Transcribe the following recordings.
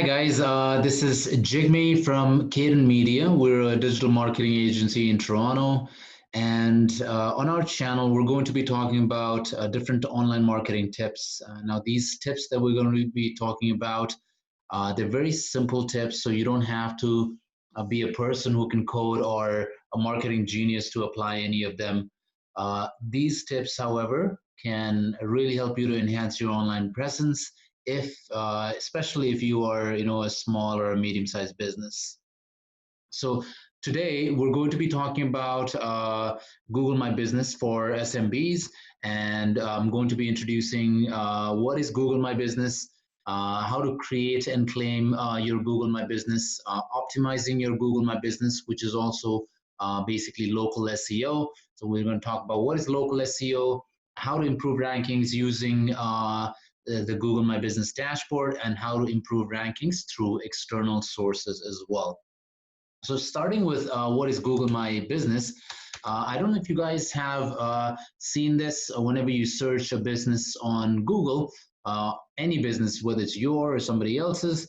guys, this is Jigme from Caden Media. We're a digital marketing agency in Toronto. And on our channel, we're going to be talking about different online marketing tips. Now, these tips that we're going to be talking about, they're very simple tips, so you don't have to be a person who can code or a marketing genius to apply any of them. These tips, however, can really help you to enhance your online presence if especially if you are a small or a medium-sized business. So today we're going to be talking about Google My Business for SMBs, and I'm going to be introducing what is Google My Business, how to create and claim your Google My Business, optimizing your Google My Business, which is also basically local SEO. So we're going to talk about what is local SEO, how to improve rankings using the Google My Business dashboard, and how to improve rankings through external sources as well. So starting with what is Google My Business, I don't know if you guys have seen this whenever you search a business on Google, any business, whether it's yours or somebody else's,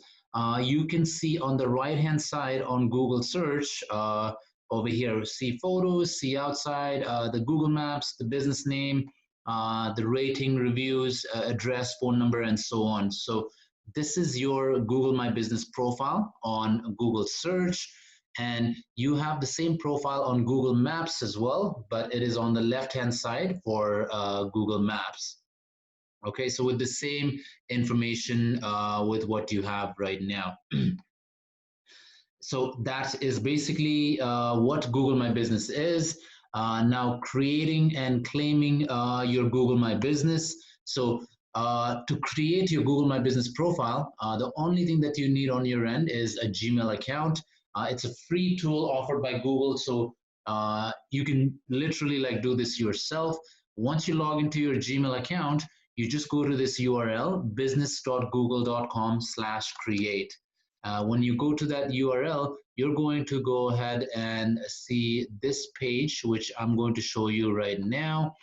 you can see on the right-hand side on Google search, over here, see photos, see outside, the Google Maps, the business name, the rating, reviews, address, phone number, and so on. So this is your Google My Business profile on Google search. And you have the same profile on Google Maps as well, but it is on the left-hand side for Google Maps. Okay, so with the same information with what you have right now. So that is basically what Google My Business is. Now creating and claiming your Google My Business. So to create your Google My Business profile, the only thing that you need on your end is a Gmail account. It's a free tool offered by Google, so you can literally do this yourself. Once you log into your Gmail account, you just go to this URL, business.google.com/create. When you go to that URL, you're going to go ahead and see this page, which I'm going to show you right now.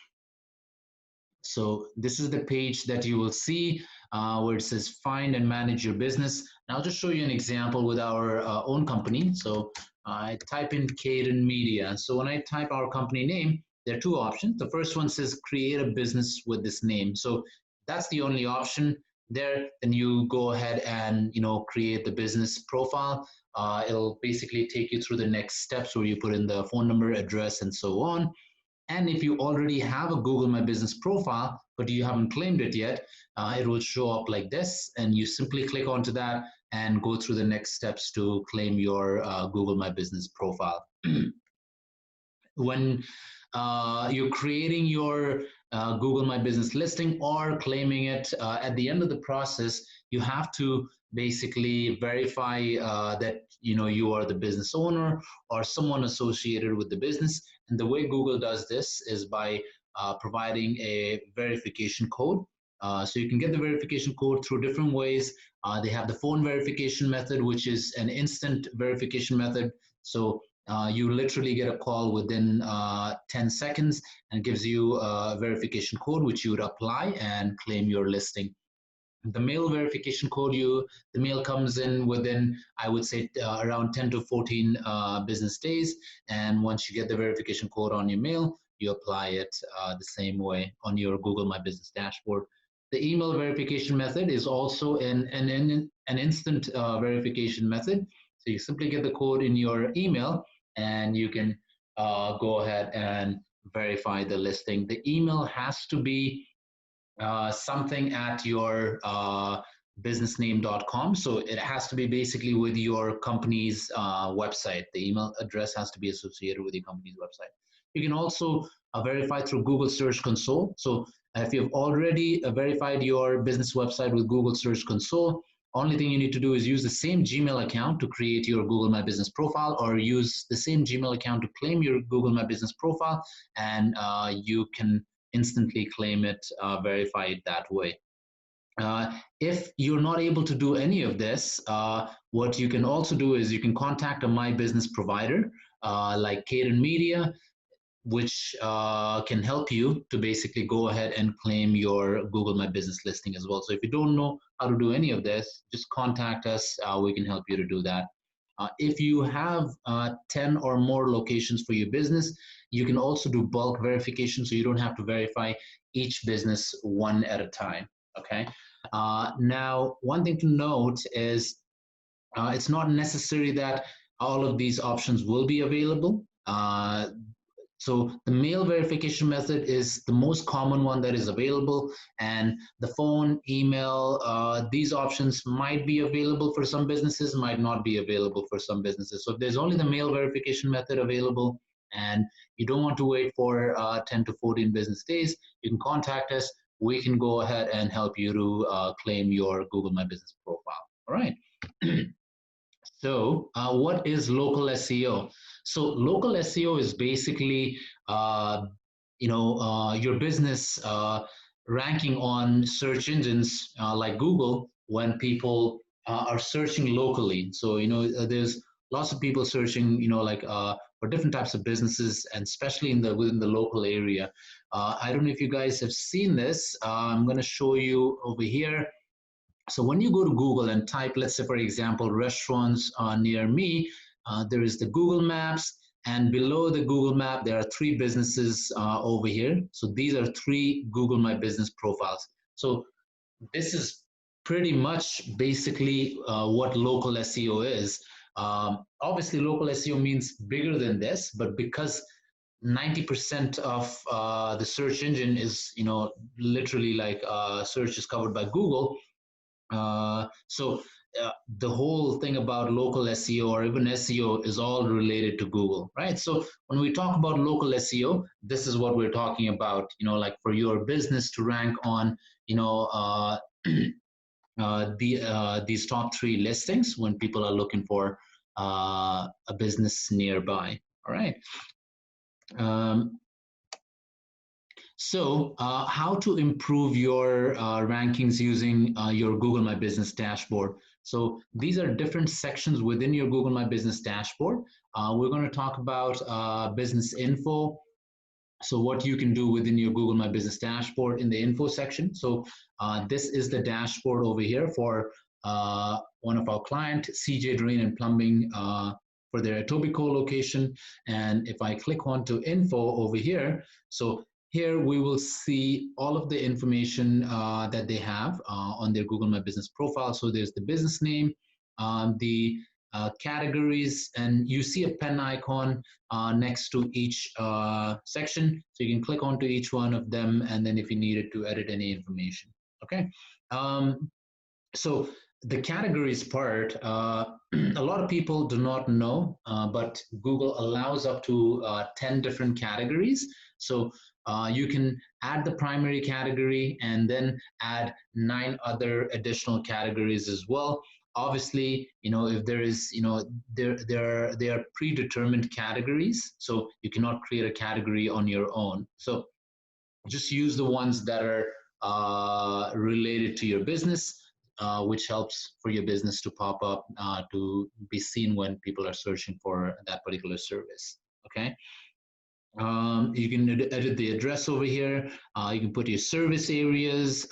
So this is the page that you will see where it says find and manage your business. And I'll just show you an example with our own company. So I type in Caden Media. So when I type our company name, there are two options. The first one says create a business with this name. So that's the only option there. Then you go ahead and create the business profile. It'll basically take you through the next steps where you put in the phone number, address, and so on. And if you already have a Google My Business profile, but you haven't claimed it yet, it will show up like this, and you simply click onto that and go through the next steps to claim your Google My Business profile. When you're creating your Google My Business listing or claiming it, at the end of the process, you have to basically verify that you are the business owner or someone associated with the business. And the way Google does this is by providing a verification code. So you can get the verification code through different ways. They have the phone verification method, which is an instant verification method. So you literally get a call within 10 seconds and gives you a verification code, which you would apply and claim your listing. The mail verification code, the mail comes in within, I would say, around 10 to 14 business days. And once you get the verification code on your mail, you apply it the same way on your Google My Business dashboard. The email verification method is also an instant verification method. So you simply get the code in your email, and you can go ahead and verify the listing. The email has to be something at your businessname.com. So it has to be basically with your company's website. The email address has to be associated with your company's website. You can also verify through Google Search Console. So if you've already verified your business website with Google Search Console, only thing you need to do is use the same Gmail account to create your Google My Business profile, or use the same Gmail account to claim your Google My Business profile, and you can instantly claim it, verify it that way. If you're not able to do any of this, what you can also do is you can contact a My Business provider like Caden Media. which can help you to basically go ahead and claim your Google My Business listing as well. So if you don't know how to do any of this, just contact us. We can help you to do that. If you have 10 or more locations for your business, you can also do bulk verification, so you don't have to verify each business one at a time. Okay. Now, one thing to note is it's not necessary that all of these options will be available. So the mail verification method is the most common one that is available, and the phone, email, these options might be available for some businesses, might not be available for some businesses. So if there's only the mail verification method available and you don't want to wait for 10 to 14 business days, you can contact us. We can go ahead and help you to claim your Google My Business profile. All right. So, what is local SEO? So, local SEO is basically, your business ranking on search engines like Google when people are searching locally. So, there's lots of people searching, for different types of businesses, and especially within the local area. I don't know if you guys have seen this. I'm going to show you over here. So when you go to Google and type, let's say, for example, restaurants near me, there is the Google Maps, and below the Google Map, there are three businesses over here. So these are three Google My Business profiles. So this is pretty much basically what local SEO is. Obviously, local SEO means bigger than this, but because 90% of the search engine is, literally like search is covered by Google, so the whole thing about local SEO or even SEO is all related to Google, right? So when we talk about local SEO, this is what we're talking about, like for your business to rank on, these top three listings when people are looking for a business nearby, all right? So, how to improve your rankings using your Google My Business dashboard. So, these are different sections within your Google My Business dashboard. We're going to talk about business info. So, what you can do within your Google My Business dashboard in the info section. So, this is the dashboard over here for one of our clients, CJ Drain and Plumbing, for their Etobicoke location. And if I click onto info over here, so here we will see all of the information that they have on their Google My Business profile. So there's the business name, the categories, and you see a pen icon next to each section. So you can click onto each one of them, and then if you needed to edit any information. Okay. So the categories part, a lot of people do not know, but Google allows up to 10 different categories. So you can add the primary category and then add 9 other additional categories as well. Obviously, if there is, they are predetermined categories, so you cannot create a category on your own. So just use the ones that are related to your business, which helps for your business to pop up, to be seen when people are searching for that particular service. Okay. You can edit the address over here. You can put your service areas.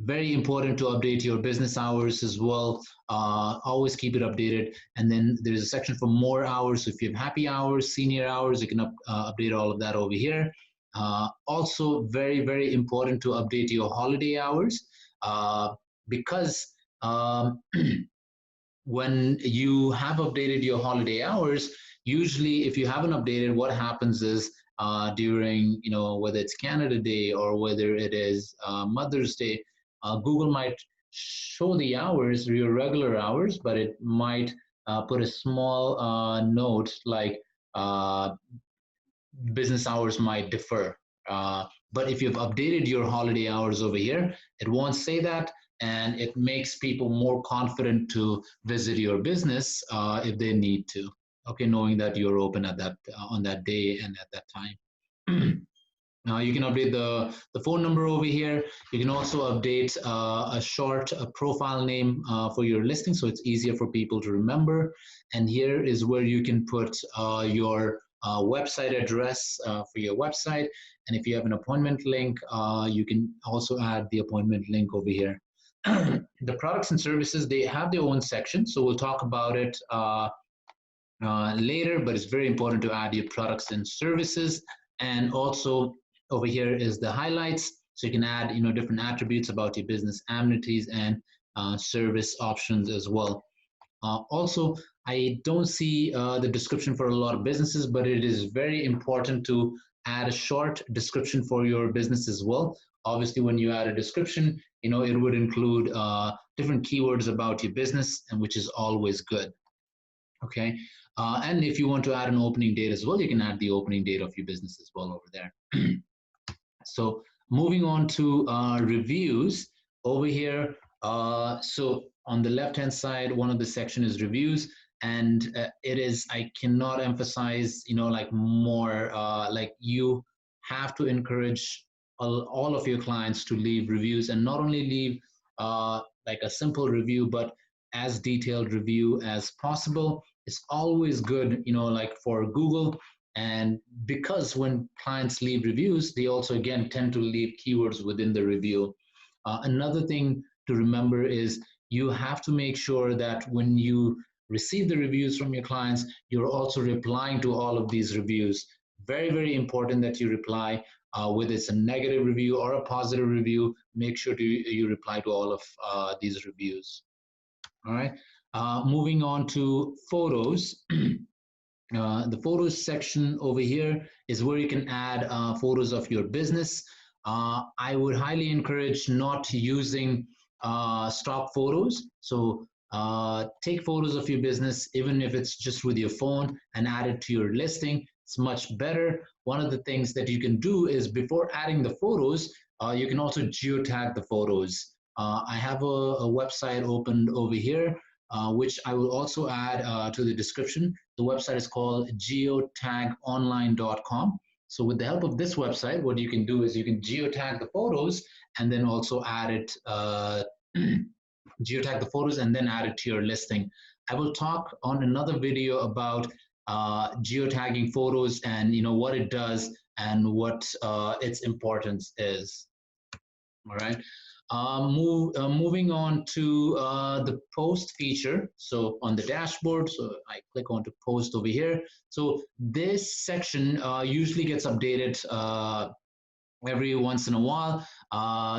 Very important to update your business hours as well. Always keep it updated. And then there's a section for more hours. So if you have happy hours, senior hours, you can update all of that over here. Also, very, very important to update your holiday hours, because when you have updated your holiday hours, usually if you haven't updated, what happens is during, whether it's Canada Day or whether it is Mother's Day, Google might show the hours, your regular hours, but it might put a small note like business hours might differ. But if you've updated your holiday hours over here, it won't say that, and it makes people more confident to visit your business if they need to. Okay, knowing that you're open at that on that day and at that time. Now you can update the phone number over here. You can also update a short profile name for your listing, so it's easier for people to remember. And here is where you can put your website address for your website. And if you have an appointment link, you can also add the appointment link over here. The products and services, they have their own section, so we'll talk about it later, but it's very important to add your products and services. And also over here is the highlights, so you can add different attributes about your business, amenities, and service options as well. Also, I don't see the description for a lot of businesses, but it is very important to add a short description for your business as well. Obviously, when you add a description, it would include different keywords about your business, and which is always good. Okay, and if you want to add an opening date as well, you can add the opening date of your business as well over there. So moving on to reviews over here. So on the left-hand side, one of the section is reviews, and it is, I cannot emphasize, like more, like you have to encourage all of your clients to leave reviews, and not only leave like a simple review, but as detailed review as possible. It's always good, like for Google. And because when clients leave reviews, they also again tend to leave keywords within the review. Another thing to remember is you have to make sure that when you receive the reviews from your clients, you're also replying to all of these reviews. Very, very important that you reply, whether it's a negative review or a positive review. Make sure you reply to all of these reviews. All right. Moving on to photos. The photos section over here is where you can add photos of your business. I would highly encourage not using stock photos. So take photos of your business, even if it's just with your phone, and add it to your listing. It's much better. One of the things that you can do is before adding the photos, you can also geotag the photos. I have a website opened over here, which I will also add to the description. The website is called geotagonline.com. So with the help of this website, what you can do is you can geotag the photos and then also add it, geotag the photos and then add it to your listing. I will talk on another video about geotagging photos and what it does and what its importance is. All right. Moving on to the post feature. So on the dashboard, so I click on to post over here. So this section usually gets updated every once in a while.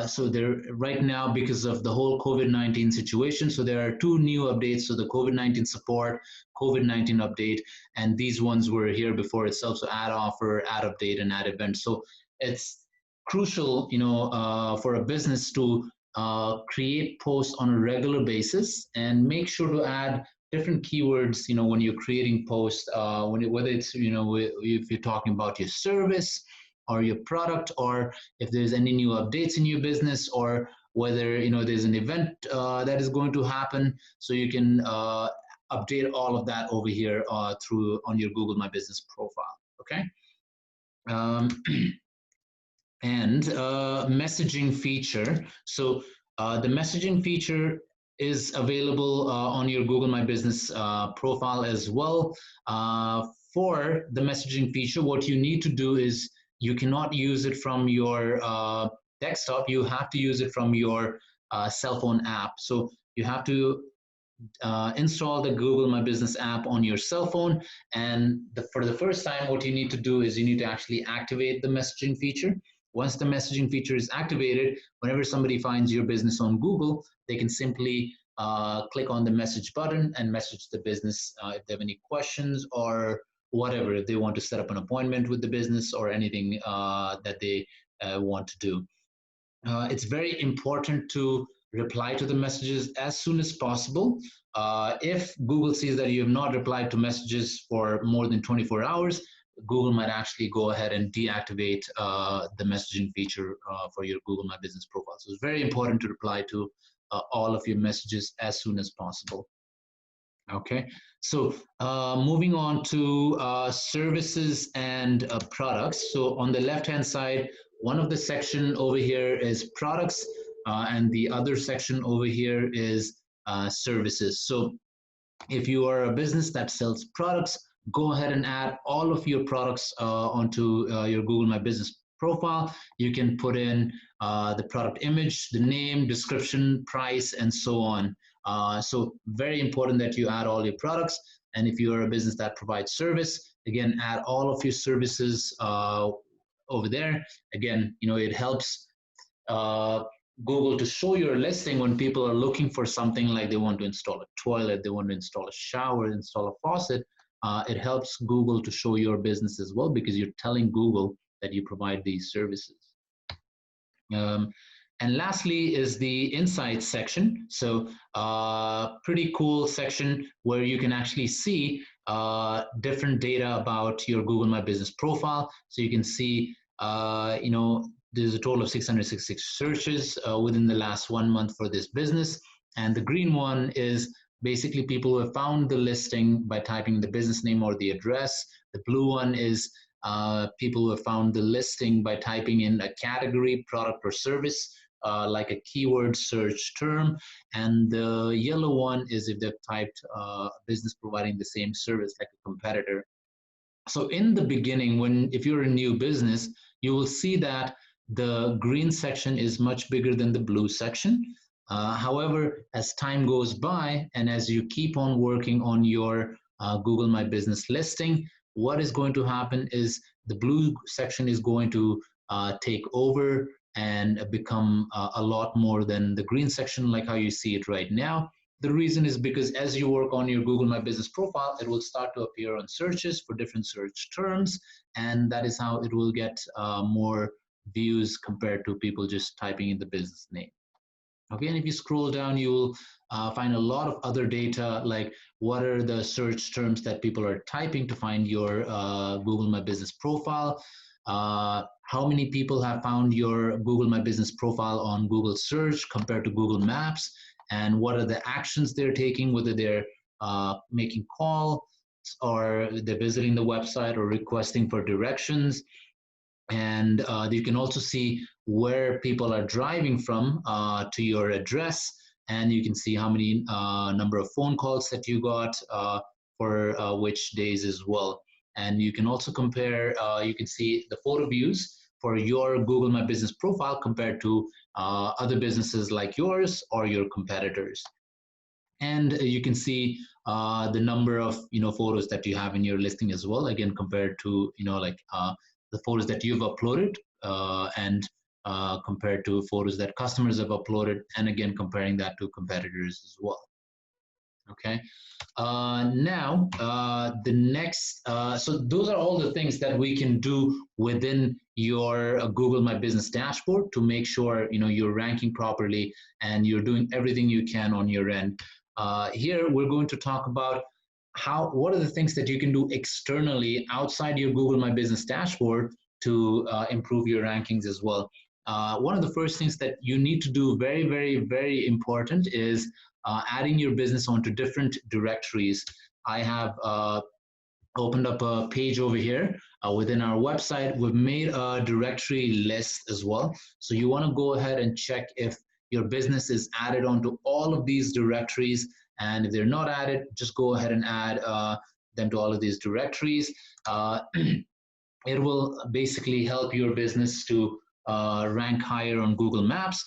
So there right now, because of the whole COVID-19 situation, so there are two new updates. So the COVID-19 support, COVID-19 update, and these ones were here before itself. So add offer, add update, and add event. So it's crucial, for a business to create posts on a regular basis and make sure to add different keywords, when you're creating posts, whether it's, if you're talking about your service or your product, or if there's any new updates in your business, or whether, there's an event that is going to happen. So you can update all of that over here on your Google My Business profile, okay? And messaging feature. So the messaging feature is available on your Google My Business profile as well. For the messaging feature, what you need to do is you cannot use it from your desktop. You have to use it from your cell phone app. So you have to install the Google My Business app on your cell phone. And for the first time, what you need to do is you need to actually activate the messaging feature. Once the messaging feature is activated, whenever somebody finds your business on Google, they can simply click on the message button and message the business if they have any questions or whatever, if they want to set up an appointment with the business or anything that they want to do. It's very important to reply to the messages as soon as possible. If Google sees that you have not replied to messages for more than 24 hours, Google might actually go ahead and deactivate the messaging feature for your Google My Business profile. So it's very important to reply to all of your messages as soon as possible. Okay, so moving on to services and products. So on the left-hand side, one of the section over here is products, and the other section over here is services. So if you are a business that sells products, go ahead and add all of your products onto your Google My Business profile. You can put in the product image, the name, description, price, and so on. So very important that you add all your products. And if you are a business that provides service, again, add all of your services over there. Again, it helps uh, Google to show your listing when people are looking for something like they want to install a toilet, they want to install a shower, install a faucet. It helps Google to show your business as well because you're telling Google that you provide these services. Um, and lastly is the insights section. So pretty cool section where you can actually see different data about your Google My Business profile. So you can see, there's a total of 666 searches within the last 1 month for this business. And the green one is basically people who have found the listing by typing the business name or the address. The blue one is people who have found the listing by typing in a category, product, or service, like a keyword search term. And the yellow one is if they've typed a business providing the same service like a competitor. So in the beginning, if you're a new business, you will see that the green section is much bigger than the blue section. However, as time goes by and as you keep on working on your Google My Business listing, what is going to happen is the blue section is going to take over and become a lot more than the green section, like how you see it right now. The reason is because as you work on your Google My Business profile, it will start to appear on searches for different search terms, and that is how it will get more views compared to people just typing in the business name. Okay, and if you scroll down, you will find a lot of other data, like what are the search terms that people are typing to find your Google My Business profile. How many people have found your Google My Business profile on Google search compared to Google Maps, and what are the actions they're taking, whether they're making calls or they're visiting the website or requesting for directions. And you can also see where people are driving from to your address, and you can see how many number of phone calls that you got for which days as well. And you can also compare, you can see the photo views for your Google My Business profile compared to other businesses like yours or your competitors. And you can see the number of photos that you have in your listing as well, again compared to the photos that you've uploaded and compared to photos that customers have uploaded, and again comparing that to competitors as well. Okay, now the next, so those are all the things that we can do within your Google My Business dashboard to make sure you're ranking properly and you're doing everything you can on your end. Here we're going to talk about what are the things that you can do externally outside your Google My Business dashboard to improve your rankings as well. One of the first things that you need to do, very, very, very important, is adding your business onto different directories. I have opened up a page over here within our website. We've made a directory list as well. So you want to go ahead and check if your business is added onto all of these directories. And if they're not added, just go ahead and add them to all of these directories. It will basically help your business to rank higher on Google Maps.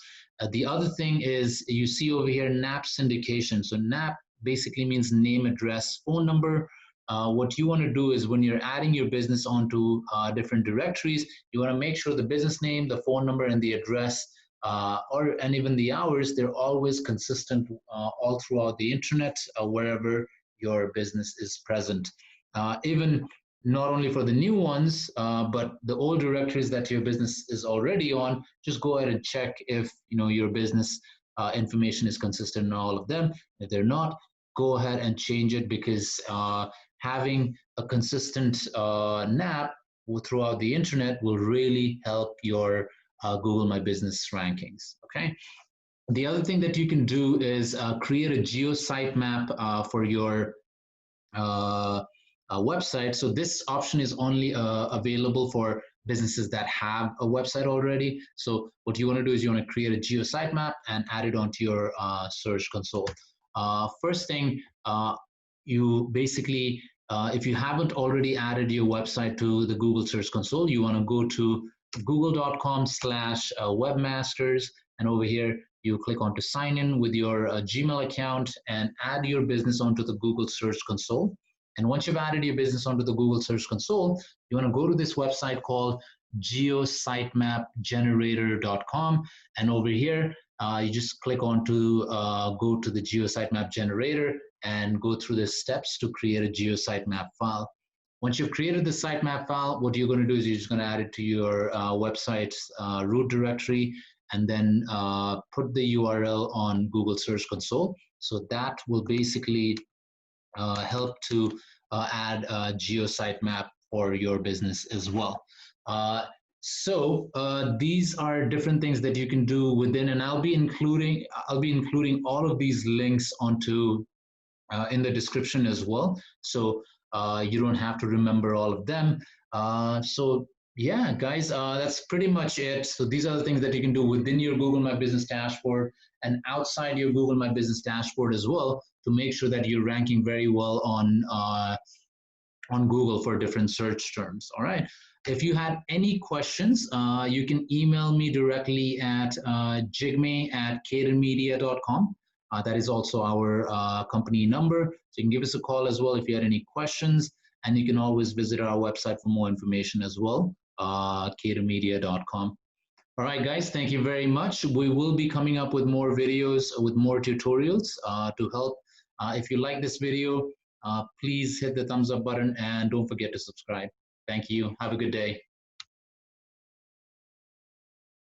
The other thing is you see over here NAP syndication. So NAP basically means name, address, phone number. What you want to do is when you're adding your business onto different directories, you want to make sure the business name, the phone number, and the address, and even the hours, they're always consistent all throughout the internet, wherever your business is present. Even not only for the new ones, but the old directories that your business is already on, just go ahead and check if your business information is consistent in all of them. If they're not, go ahead and change it, because having a consistent NAP throughout the internet will really help your Google My Business rankings. Okay. The other thing that you can do is create a geo sitemap for your website. So this option is only available for businesses that have a website already. So what you want to do is you want to create a geo sitemap and add it onto your search console. First thing, you basically If you haven't already added your website to the Google Search Console, you want to go to google.com/webmasters, and over here you click on to sign in with your Gmail account and add your business onto the Google Search Console. And once you've added your business onto the Google Search Console, you want to go to this website called geositemapgenerator.com, and over here you just click on to go to the GeoSitemap generator and go through the steps to create a GeoSitemap file. Once you've created the sitemap file, what you're going to do is you're just going to add it to your website's root directory, and then put the URL on Google Search Console. So that will basically help to add a GeoSitemap for your business as well. These are different things that you can do within, and I'll be including all of these links onto in the description as well, so you don't have to remember all of them. Yeah, guys, that's pretty much it. So these are the things that you can do within your Google My Business dashboard and outside your Google My Business dashboard as well, to make sure that you're ranking very well on Google for different search terms. All right. If you had any questions, you can email me directly at jigme@cadenmedia.com. That is also our company number. So you can give us a call as well if you had any questions. And you can always visit our website for more information as well, cadenmedia.com. All right, guys, thank you very much. We will be coming up with more videos, with more tutorials to help. If you like this video, please hit the thumbs up button and don't forget to subscribe. Thank you. Have a good day.